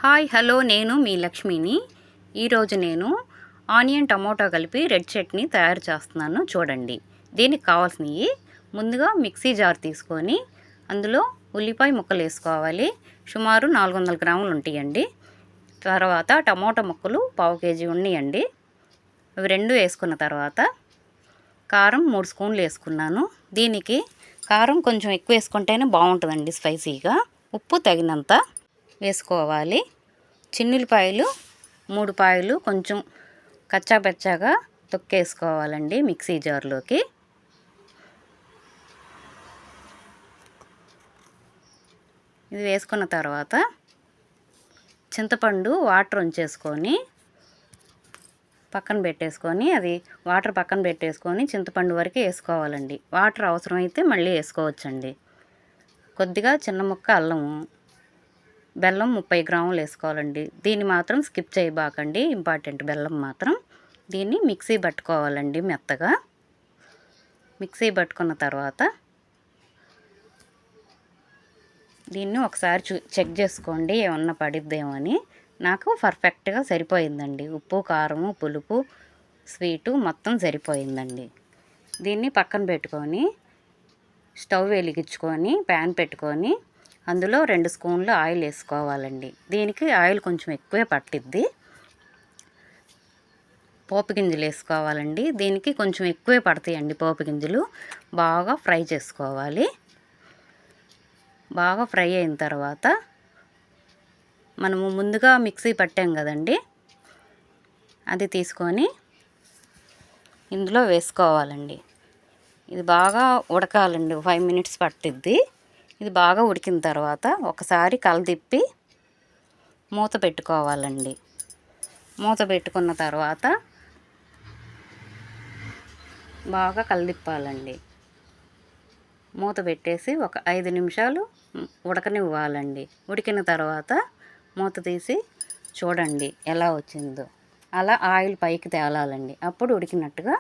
Hi hello నేను మీ లక్ష్మిని. ఈరోజు నేను ఆనియన్ టమోటా కలిపి రెడ్ చట్నీ తయారు చేస్తున్నాను చూడండి. దీనికి కావాల్సినవి ముందుగా మిక్సీ జార్ తీసుకొని అందులో ఉల్లిపాయ ముక్కలు వేసుకోవాలి. సుమారు 400 గ్రాములు ఉంటాయండి. తర్వాత టమోటా ముక్కలు 1/2 కేజీ ఉన్నాయండి. ఇవి రెండు వేసుకున్న తర్వాత కారం 3 స్పూన్లు వేసుకున్నాను. దీనికి కారం కొంచెం ఎక్కువ వేసుకుంటేనే బాగుంటుందండి స్పైసీగా. ఉప్పు తగినంత వేసుకోవాలి. చిన్నులపాయలు 3 పాయలు కొంచెం కచ్చాపచ్చాగా తొక్కేసుకోవాలండి మిక్సీ జార్లోకి. ఇది వేసుకున్న తర్వాత చింతపండు వాటర్ ఉంచేసుకొని పక్కన పెట్టేసుకొని వాటర్ పక్కన పెట్టేసుకొని చింతపండు వరకు వేసుకోవాలండి. వాటర్ అవసరమైతే మళ్ళీ వేసుకోవచ్చండి. కొద్దిగా చిన్న ముక్క అల్లము, బెల్లం 30 గ్రాములు వేసుకోవాలండి. దీన్ని మాత్రం స్కిప్ చేయబాకండి, ఇంపార్టెంట్ బెల్లం మాత్రం. దీన్ని మిక్సీ పట్టుకోవాలండి మెత్తగా. మిక్సీ పట్టుకున్న తర్వాత దీన్ని ఒకసారి చెక్ చేసుకోండి ఏమన్నా పడిద్దేమో అని. నాకు పర్ఫెక్ట్గా సరిపోయిందండి. ఉప్పు, కారము, పులుపు, స్వీటు మొత్తం సరిపోయిందండి. దీన్ని పక్కన పెట్టుకొని స్టవ్ వెలిగించుకొని ప్యాన్ పెట్టుకొని అందులో 2 స్పూన్లు ఆయిల్ వేసుకోవాలండి. దీనికి ఆయిల్ కొంచెం ఎక్కువే పట్టిద్ది. పోపు గింజలు వేసుకోవాలండి. దీనికి కొంచెం ఎక్కువే పడతాయండి పోపు గింజలు. బాగా ఫ్రై చేసుకోవాలి. బాగా ఫ్రై అయిన తర్వాత మనము ముందుగా మిక్సీ పట్టాం కదండి, అది తీసుకొని ఇందులో వేసుకోవాలండి. ఇది బాగా ఉడకాలండి. 5 మినిట్స్ పట్టిద్ది. ఇది బాగా ఉడికిన తర్వాత ఒకసారి కలదిప్పి మూత పెట్టుకోవాలండి. మూత పెట్టుకున్న తర్వాత బాగా కలదిప్పాలండి. మూత పెట్టేసి ఒక 5 నిమిషాలు ఉడకనివ్వాలండి. ఉడికిన తర్వాత మూత తీసి చూడండి ఎలా వచ్చిందో. అలా ఆయిల్ పైకి తేలాలండి. అప్పుడు ఉడికినట్టుగా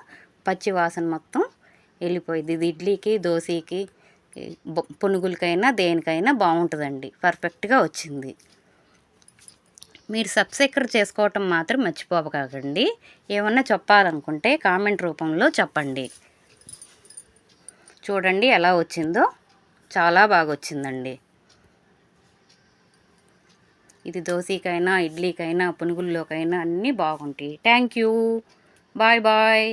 పచ్చి వాసన మొత్తం వెళ్ళిపోయింది. ఇది ఇడ్లీకి, దోశకి, పునుగులకైనా దేనికైనా బాగుంటుందండి. పర్ఫెక్ట్గా వచ్చింది. మీరు సబ్స్క్రైబ్ చేసుకోవటం మాత్రం మర్చిపోకండి. ఏమన్నా చెప్పాలనుకుంటే కామెంట్ రూపంలో చెప్పండి. చూడండి ఎలా వచ్చిందో. చాలా బాగా వచ్చిందండి. ఇది దోశకైనా, ఇడ్లీకైనా, పునుగుల్లోకైనా అన్నీ బాగుంటాయి. Thank you. Bye bye.